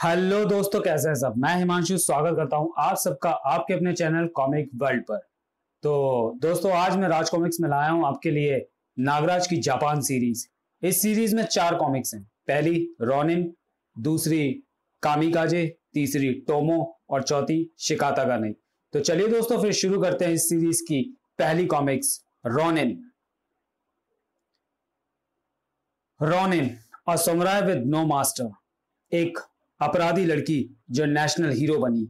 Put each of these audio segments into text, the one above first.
Hello दोस्तों, कैसे हैं सब। मैं हिमांशु स्वागत करता हूं आप सबका आपके अपने चैनल कॉमिक वर्ल्ड पर। तो दोस्तों, आज मैं राज कॉमिक्स में लाया हूं आपके लिए नागराज की जापान सीरीज। इस सीरीज में 4 कॉमिक्स हैं। पहली रोनिन, दूसरी कामिकाजे, तीसरी टोमो और चौथी शिकाता का नहीं। तो चलिए दोस्तों, फिर शुरू करते हैं इस सीरीज की पहली comics, Ronin. Ronin, a samurai with no master, एक अपराधी लड़की जो नेशनल हीरो बनी।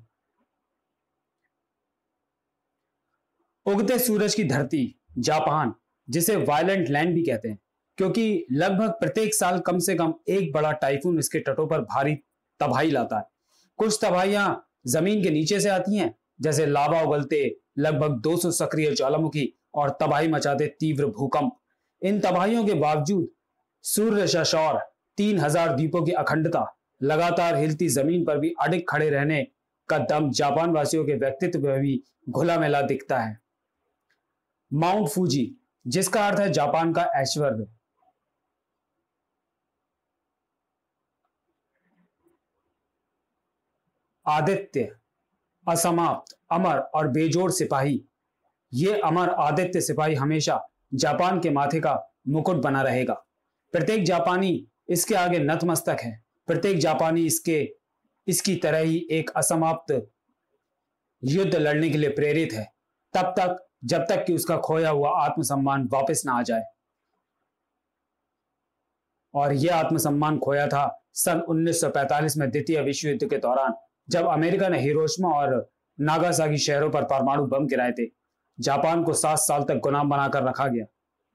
उगते सूरज की धरती जापान, जिसे वायलेंट लैंड भी कहते हैं, क्योंकि लगभग प्रत्येक साल कम से कम एक बड़ा टाइफून इसके तटों पर भारी तबाही लाता है। कुछ तबाहियां जमीन के नीचे से आती हैं, जैसे लावा उगलते लगभग 200 सक्रिय ज्वालामुखी और तबाही मचाते तीव्र भूकंप। इन तबाहियों के बावजूद सूर्य शौर 3000 द्वीपों की अखंडता, लगातार हिलती जमीन पर भी अडिग खड़े रहने का दम जापान वासियों के व्यक्तित्व में भी घुला मिला दिखता है। माउंट फूजी, जिसका अर्थ है जापान का ऐश्वर्य, आदित्य, असमाप्त, अमर और बेजोड़ सिपाही। ये अमर आदित्य सिपाही हमेशा जापान के माथे का मुकुट बना रहेगा। प्रत्येक जापानी इसके आगे नतमस्तक है। प्रत्येक जापानी इसकी तरह ही एक असमाप्त युद्ध लड़ने के लिए प्रेरित है, तब तक जब तक कि उसका खोया हुआ आत्मसम्मान वापस ना आ जाए। और यह आत्मसम्मान खोया था सन 1945 में द्वितीय विश्व युद्ध के दौरान, जब अमेरिका ने हिरोशिमा और नागासाकी शहरों पर परमाणु बम गिराए थे। जापान को 7 साल तक गुलाम बनाकर रखा गया।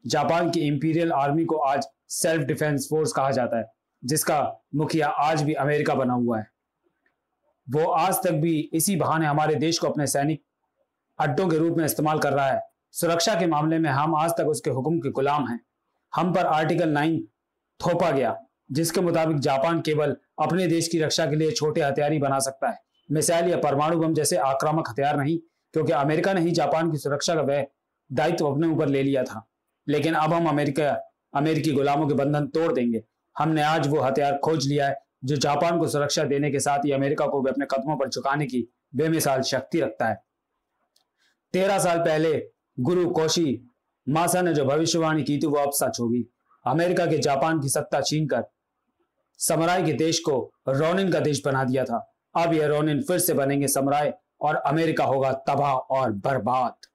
जापान की इंपीरियल आर्मी को आज सेल्फ डिफेंस फोर्स कहा जाता है, जिसका मुखिया आज भी अमेरिका बना हुआ है। वो आज तक भी इसी बहाने हमारे देश को अपने सैनिक अड्डों के रूप में इस्तेमाल कर रहा है। सुरक्षा के मामले में हम आज तक उसके हुक्म के गुलाम हैं। हम पर आर्टिकल 9 थोपा गया, जिसके मुताबिक जापान केवल अपने देश की रक्षा के लिए छोटे हथियार ही बना सकता है, मिसाइल या परमाणु बम जैसे आक्रामक हथियार नहीं, क्योंकि अमेरिका ने ही जापान की सुरक्षा का वह दायित्व अपने ऊपर ले लिया था। लेकिन अब हम अमेरिकी गुलामों के बंधन तोड़ देंगे। हमने आज वो हथियार खोज लिया है जो जापान को सुरक्षा देने के साथ ही अमेरिका को भी अपने कदमों पर झुकाने की बेमिसाल शक्ति रखता है। 13 साल पहले गुरु कोशी मासा ने जो भविष्यवाणी की थी वो अब सच होगी। अमेरिका के जापान की सत्ता छीनकर समुराई के देश को रोनिन का देश बना दिया था। अब यह रोनिन फिर से बनेंगे समुराई और अमेरिका होगा तबाह और बर्बाद।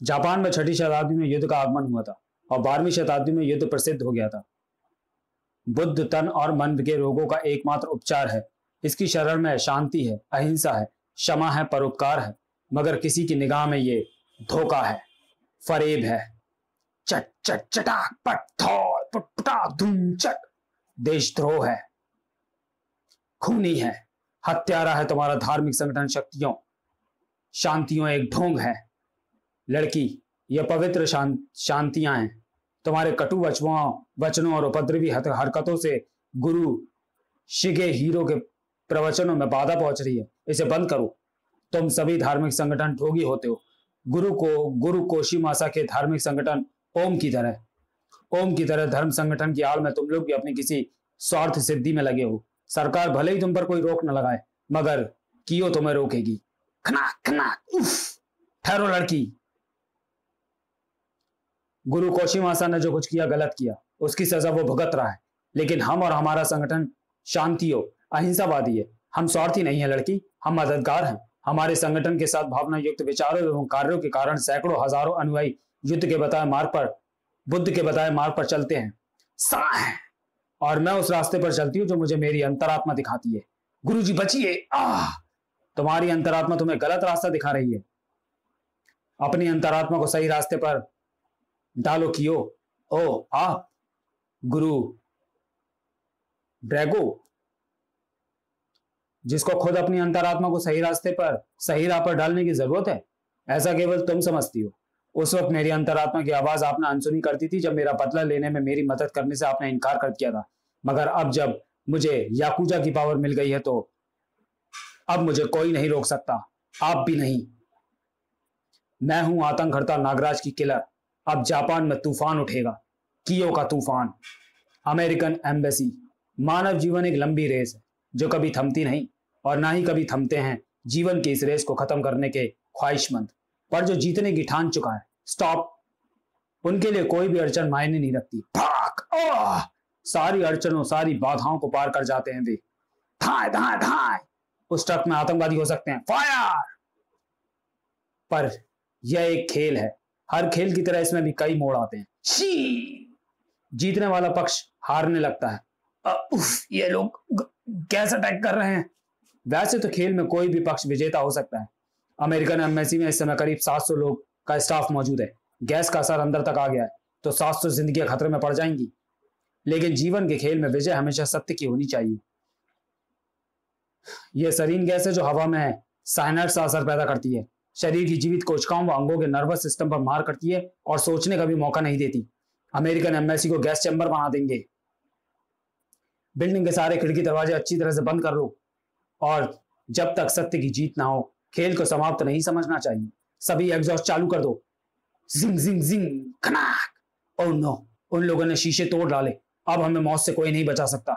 जापान में 6वीं शताब्दी में युद्ध का आगमन हुआ था और 12वीं शताब्दी में युद्ध प्रसिद्ध हो गया था। बुद्ध तन और मन के रोगों का एकमात्र उपचार है। इसकी शरण में शांति है, अहिंसा है, क्षमा है, परोपकार है, मगर किसी की निगाह में ये धोखा है, फरेब है। चट चट चटाक पट थौर पट पटाक धूम चट। देशद्रोह है, खूनी है, हत्यारा है तुम्हारा धार्मिक संगठन। शांतियों एक ढोंग है। लड़की, यह पवित्र शांतियां हैं। तुम्हारे कटु वचनों और उपद्रवी हरकतों से गुरु शिगे हीरो के प्रवचनों में बाधा पहुंच रही है। इसे बंद करो। तुम सभी धार्मिक संगठन ठोगी होते हो। गुरु कोशीमासा के धार्मिक संगठन ओम की तरह धर्म संगठन की आड़ में तुम लोग भी अपनी किसी स्वार्थ सिद्धि में लगे हो। सरकार भले ही तुम पर कोई रोक न लगाए, मगर कियो तुम्हें रोकेगी। खनाक खनाक उफ। ठहरो लड़की, गुरु कोशीमासा ने जो कुछ किया गलत किया, उसकी सजा वो भुगत रहा है। लेकिन हम और हमारा संगठन शांतियों अहिंसावादी है। हम स्वार्थी नहीं है लड़की, हम मददगार हैं। हमारे संगठन के साथ भावना युक्त विचारों एवं कार्यों के कारण सैकड़ों हजारों अनुयायी बुद्ध के बताए मार्ग पर चलते हैं। और मैं उस रास्ते पर चलती हूँ जो मुझे मेरी अंतरात्मा दिखाती है। गुरुजी बचिए। तुम्हारी अंतरात्मा तुम्हें गलत रास्ता दिखा रही है। अपनी अंतरात्मा को सही रास्ते पर डालो कियो। ओ आप गुरु ड्रैगो, जिसको खुद अपनी अंतरात्मा को सही राह पर डालने की जरूरत है, ऐसा केवल तुम समझती हो। उस वक्त मेरी अंतरात्मा की आवाज आपने अनसुनी करती थी, जब मेरा बदला लेने में मेरी मदद करने से आपने इनकार कर दिया था। मगर अब जब मुझे याकुजा की पावर मिल गई है, तो अब मुझे कोई नहीं रोक सकता, आप भी नहीं। मैं हूं आतंककर्ता नागराज की किलर। अब जापान में तूफान उठेगा, कियो का तूफान। अमेरिकन एम्बेसी, मानव जीवन एक लंबी रेस है जो कभी थमती नहीं और ना ही कभी थमते हैं जीवन की इस रेस को खत्म करने के ख्वाहिशमंद। पर जो जीतने की ठान चुका है, स्टॉप, उनके लिए कोई भी अड़चन मायने नहीं रखती। भाग! सारी अड़चनों, सारी बाधाओं को पार कर जाते हैं वे। धाए धाए धाए! उस ट्रक में आतंकवादी हो सकते हैं, फायर! पर यह एक खेल है, हर खेल की तरह इसमें भी कई मोड़ आते हैं। जीतने वाला पक्ष हारने लगता है। उफ, ये लोग कैसे अटैक कर रहे हैं। वैसे तो खेल में कोई भी पक्ष विजेता हो सकता है। अमेरिकन एम्बेसी में इस समय करीब 700 लोग का स्टाफ मौजूद है। गैस का असर अंदर तक आ गया है तो 700 जिंदगियां खतरे में पड़ जाएंगी। लेकिन जीवन के खेल में विजय हमेशा सत्य की होनी चाहिए। यह सरीन गैस है जो हवा में साइनाइड सा असर पैदा करती है, शरीर की जीवित कोशिकाओं व अंगों के नर्वस सिस्टम पर मार करती है और सोचने का भी मौका नहीं देती। अमेरिकन एम्बेसी को गैस चैम्बर बना देंगे। बिल्डिंग के सारे खिड़की दरवाजे अच्छी तरह से बंद कर लो और जब तक सत्य की जीत ना हो खेल को समाप्त नहीं समझना चाहिए। सभी एग्जॉस्ट चालू कर दो। जिंग जिंग जिंग, खनाक। ओह नो, उन लोगों ने शीशे तोड़ डाले। अब हमें मौत से कोई नहीं बचा सकता।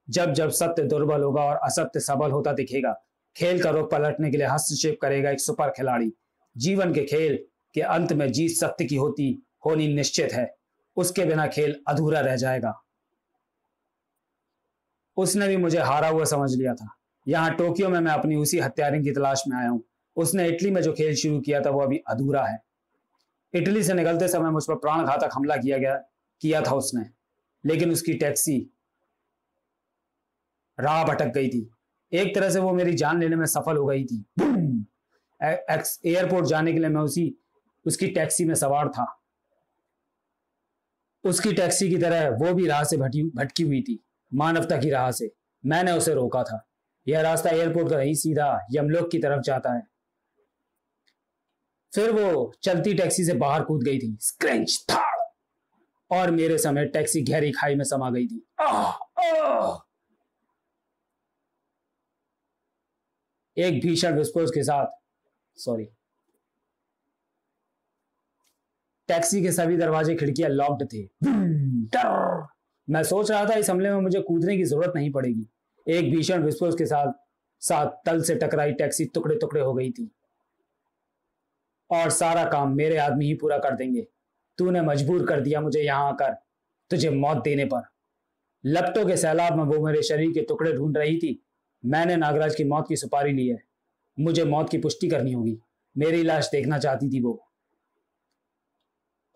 जब जब सत्य दुर्बल होगा और असत्य सबल होता दिखेगा, खेल का रुख पलटने के लिए हस्तक्षेप करेगा एक सुपर खिलाड़ी। जीवन के खेल के अंत में जीत सत्य की होनी निश्चित है। उसके बिना खेल अधूरा रह जाएगा। उसने भी मुझे हारा हुआ समझ लिया था। यहाँ टोक्यो में मैं अपनी उसी हत्यारे की तलाश में आया हूँ। उसने इटली में जो खेल शुरू किया था वो अभी अधूरा है। इटली से निकलते समय मुझ पर प्राणघातक हमला किया था उसने, लेकिन उसकी टैक्सी राह भटक गई थी। एक तरह से वो मेरी जान लेने में सफल हो गई थी। एयरपोर्ट जाने के लिए मैं उसकी टैक्सी में सवार था। उसकी टैक्सी की तरह वो भी राह से भटकी हुई थी, मानवता की राह से। मैंने उसे रोका था। यह रास्ता एयरपोर्ट का नहीं, सीधा यमलोक की तरफ जाता है। फिर वो चलती टैक्सी से बाहर कूद गई थी। स्क्रैच थाड़, और मेरे समय टैक्सी गहरी खाई में समा गई थी। एक भीषण विस्फोट के साथ टैक्सी के सभी दरवाजे खिड़कियां लॉक्ड थे। मैं सोच रहा था इस हमले में मुझे कूदने की जरूरत नहीं पड़ेगी। एक भीषण विस्फोट के साथ तल से टकराई टैक्सी टुकड़े टुकड़े हो गई थी और सारा काम मेरे आदमी ही पूरा कर देंगे। तूने मजबूर कर दिया मुझे यहां आकर, तुझे मौत देने पर। लपटों के सैलाब में वो मेरे शरीर के टुकड़े ढूंढ रही थी। मैंने नागराज की मौत की सुपारी ली है। मुझे मौत की पुष्टि करनी होगी। मेरी लाश देखना चाहती थी वो।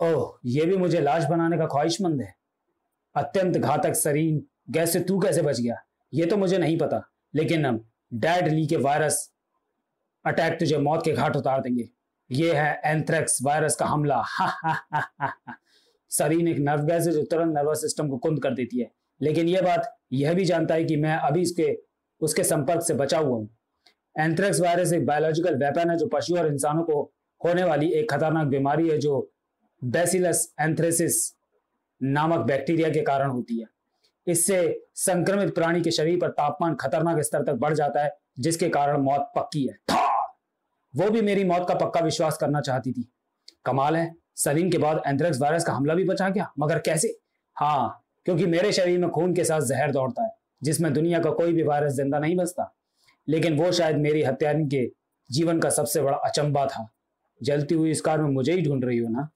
ओह, ये भी मुझे लाश बनाने का ख्वाहिशमंद है। अत्यंत घातक सरीन गैस से तू कैसे बच गया ये तो मुझे नहीं पता, लेकिन हम डैड ली के वायरस अटैक तुझे मौत के घाट उतार देंगे। ये है एंथ्रेक्स वायरस का हमला। सरीन एक नर्व गैस है जो तुरंत नर्वस सिस्टम को कुंद कर देती है, लेकिन यह बात यह भी जानता है कि मैं अभी उसके संपर्क से बचा हुआ हूं। एंथ्रेक्स वायरस एक बायोलॉजिकल वेपन है जो पशु और इंसानों को होने वाली एक खतरनाक बीमारी है जो बैसिलस एंथ्रेसिस नामक बैक्टीरिया के कारण होती है। इससे संक्रमित प्राणी के शरीर पर तापमान खतरनाक स्तर तक बढ़ जाता है, जिसके कारण मौत पक्की है। वो भी मेरी मौत का पक्का विश्वास करना चाहती थी। कमाल है, सलीम के बाद एंथ्रेक्स वायरस का हमला भी बचा गया, मगर कैसे? हाँ, क्योंकि मेरे शरीर में खून के साथ जहर दौड़ता है जिसमें दुनिया का कोई भी वायरस जिंदा नहीं बचता। लेकिन वो शायद मेरी हत्यारिन के जीवन का सबसे बड़ा अचंबा था। जलती हुई इस कार में मुझे ही ढूंढ रही हो ना?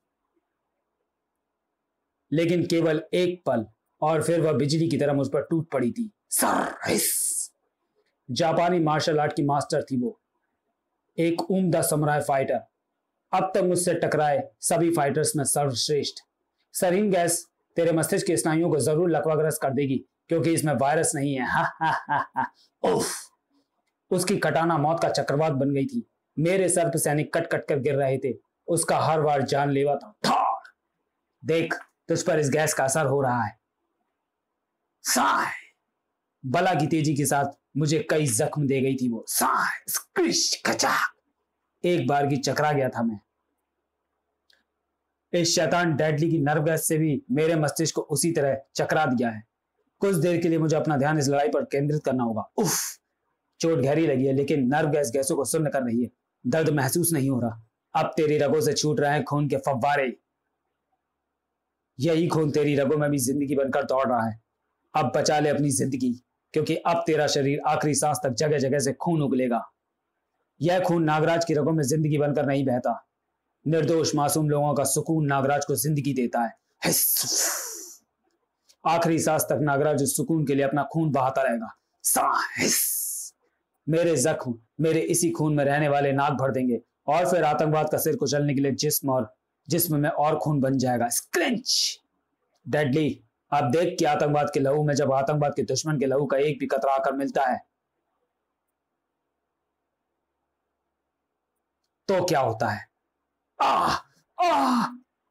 लेकिन केवल एक पल और फिर वह बिजली की तरह मुझ पर टूट पड़ी थी। जापानी मार्शल आर्ट की मास्टर थी वो, एक उम्दा समुराई फाइटर। अब तक मुझसे टकराए सभी फाइटर्स में सर्वश्रेष्ठ। सरीन गैस तेरे मस्तिष्क के स्नायुओं को जरूर लकवाग्रस्त कर देगी, क्योंकि इसमें वायरस नहीं है। हा। उफ। उसकी कटाना मौत का चक्रवात बन गई थी। मेरे सर पर सैनिक कट कट कर गिर रहे थे। उसका हर वार जानलेवा था। देख, तुझ पर इस गैस का असर हो रहा है। साय। बला की तेजी के साथ मुझे कई जख्म दे गई थी वो। साय, स्क्रिश, खचा। एक बार की चकरा गया था मैं। इस शैतान डेडली की नर्व गैस से भी मेरे मस्तिष्क को उसी तरह चकरा दिया है। कुछ देर के लिए मुझे अपना ध्यान इस लड़ाई पर केंद्रित करना होगा। उफ, चोट गहरी लगी है, लेकिन नर्व गैस गैसों को सुन्न कर रही है। दर्द महसूस नहीं हो रहा। अब तेरी रगों से छूट रहे हैं खून के फव्वारे। यही खून तेरी रगों में भी जिंदगी बनकर दौड़ रहा है। अब बचा ले अपनी जिंदगी, क्योंकि अब तेरा शरीर आखिरी सांस तक जगह जगह से खून उगलेगा। यह खून नागराज की रगों में जिंदगी बनकर नहीं बहता। निर्दोष मासूम लोगों का सुकून नागराज को जिंदगी देता है। आखिरी सांस तक नागराज उस सुकून के लिए अपना खून बहाता रहेगा। मेरे जख्म मेरे इसी खून में रहने वाले नाक भर देंगे और फिर आतंकवाद का सिर कुचलने के लिए जिस्म में और खून बन जाएगा। स्क्रिंच डेडली। आप देख कि आतंकवाद के लहू में जब आतंकवाद के दुश्मन के लहू का एक भी कतरा आकर मिलता है तो क्या होता है।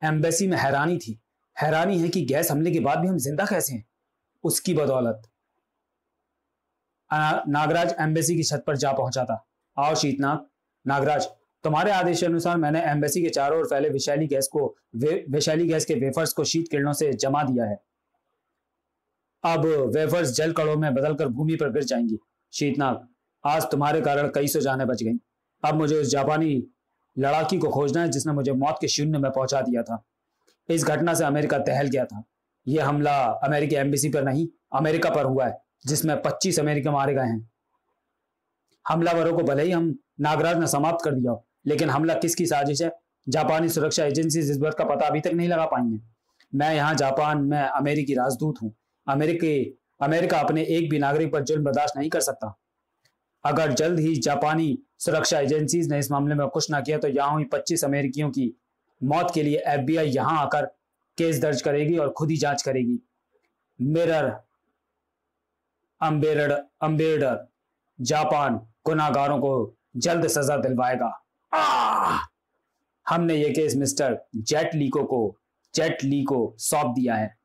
एम्बेसी में हैरानी थी। हैरानी है कि गैस हमले के बाद भी हम जिंदा कैसे हैं। उसकी बदौलत नागराज एम्बेसी की छत पर जा पहुंचा था। आओ शीतनाग। नागराज, तुम्हारे आदेश के अनुसार मैंने एम्बेसी के चारों ओर फैले विषैली गैस के वेफर्स को शीत किरणों से जमा दिया है। अब वेफर्स जल कणों में बदलकर भूमि पर गिर जाएंगी। शीतनाग, आज तुम्हारे कारण कई सौ जानें बच गईं। अब मुझे उस जापानी लड़ाकी को खोजना है जिसने मुझे मौत के शून्य में पहुंचा दिया था। इस घटना से अमेरिका दहल गया था। यह हमला अमेरिकी एम्बेसी पर नहीं, अमेरिका पर हुआ है, जिसमें 25 अमेरिकी मारे गए हैं। हमलावरों को भले ही हम नागराज ने समाप्त कर दिया, लेकिन हमला किसकी साजिश है, जापानी सुरक्षा एजेंसी इस बात का पता अभी तक नहीं लगा पाई है। मैं यहाँ जापान में अमेरिकी राजदूत हूँ। अमेरिका अपने एक भी नागरिक पर जुल्म बर्दाश्त नहीं कर सकता। अगर जल्द ही जापानी सुरक्षा एजेंसीज ने इस मामले में कुछ ना किया तो यहाँ हुई 25 अमेरिकियों की मौत के लिए FBI यहाँ आकर केस दर्ज करेगी और खुद ही जांच करेगी। मिरर अम्बेडर जापान गुनाहगारों को जल्द सजा दिलवाएगा। हमने ये केस मिस्टर जेट ली को सौंप दिया है,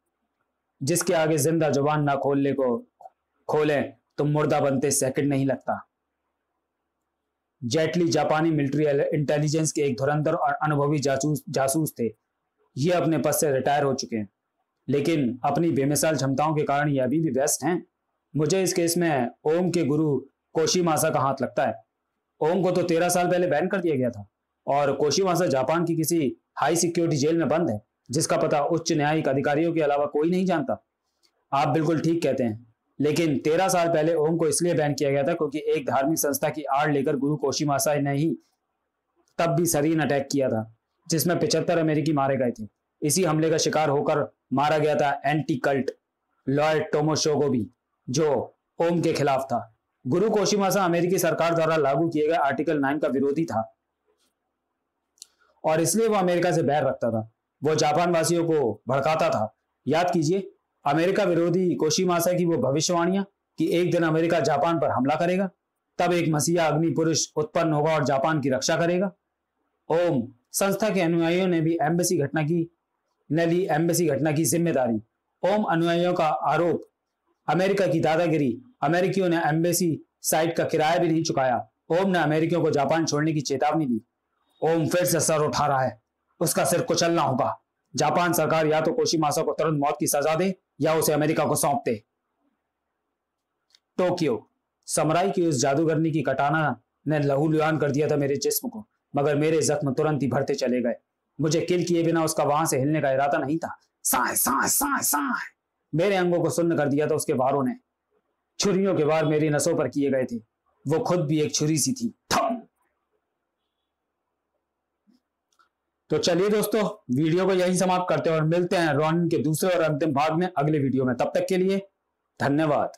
जिसके आगे जिंदा जुबान ना खोलें तो मुर्दा बनते सेकंड नहीं लगता। जेटली जापानी मिलिट्री इंटेलिजेंस के एक धुरंधर और अनुभवी जासूस थे। ये अपने पद से रिटायर हो चुके हैं, लेकिन अपनी बेमिसाल क्षमताओं के कारण ये अभी भी व्यस्त हैं। मुझे इस केस में ओम के गुरु कोशिमासा का हाथ लगता है। ओम को तो 13 साल पहले बैन कर दिया गया था और कोशिमासा जापान की किसी हाई सिक्योरिटी जेल में बंद है, जिसका पता उच्च न्यायिक अधिकारियों के अलावा कोई नहीं जानता। आप बिल्कुल ठीक कहते हैं, लेकिन 13 साल पहले ओम को इसलिए बैन किया गया था क्योंकि एक धार्मिक संस्था की आड़ लेकर गुरु कोशिमासा ने ही तब भी सरीन अटैक किया था, जिसमें 75 अमेरिकी मारे गए थे। इसी हमले का शिकार होकर मारा गया था एंटी कल्ट लॉयड टोमोशोगो भी, जो ओम के खिलाफ था। गुरु कोशिमासा अमेरिकी सरकार द्वारा लागू किए गए आर्टिकल 9 का विरोधी था और इसलिए वो अमेरिका से बैर रखता था। वो जापान वासियों को भड़काता था। याद कीजिए अमेरिका विरोधी कोशिमासा की वो भविष्यवाणियां कि एक दिन अमेरिका जापान पर हमला करेगा, तब एक मसीहा अग्नि पुरुष उत्पन्न होगा और जापान की रक्षा करेगा। ओम संस्था के अनुयायियों ने भी एम्बेसी घटना की जिम्मेदारी। ओम अनुयायियों का आरोप अमेरिका की दादागिरी। अमेरिकियों ने एम्बेसी साइट का किराया भी नहीं चुकाया। ओम ने अमेरिकियों को जापान छोड़ने की चेतावनी दी। ओम फिर से सर उठा रहा है, उसका सिर कुचलना होगा। जापान सरकार या तो कोशिमासा को तुरंत मौत की सजा दे या उसे अमेरिका को सौंप दे। टोक्यो समुराई की उस जादूगरनी की कटाना ने लहूलुहान कर दिया था मेरे जिस्म को, मगर मेरे जख्म तुरंत ही भरते चले गए। मुझे किल किए बिना उसका वहां से हिलने का इरादा नहीं था। साए साए साए साए मेरे अंगों को सुन्न कर दिया था उसके वारों ने। छुरियों के वार मेरी नसों पर किए गए थे। वो खुद भी एक छुरी सी थी। तो चलिए दोस्तों, वीडियो को यहीं समाप्त करते हैं और मिलते हैं रॉनिन के दूसरे और अंतिम भाग में अगले वीडियो में। तब तक के लिए धन्यवाद।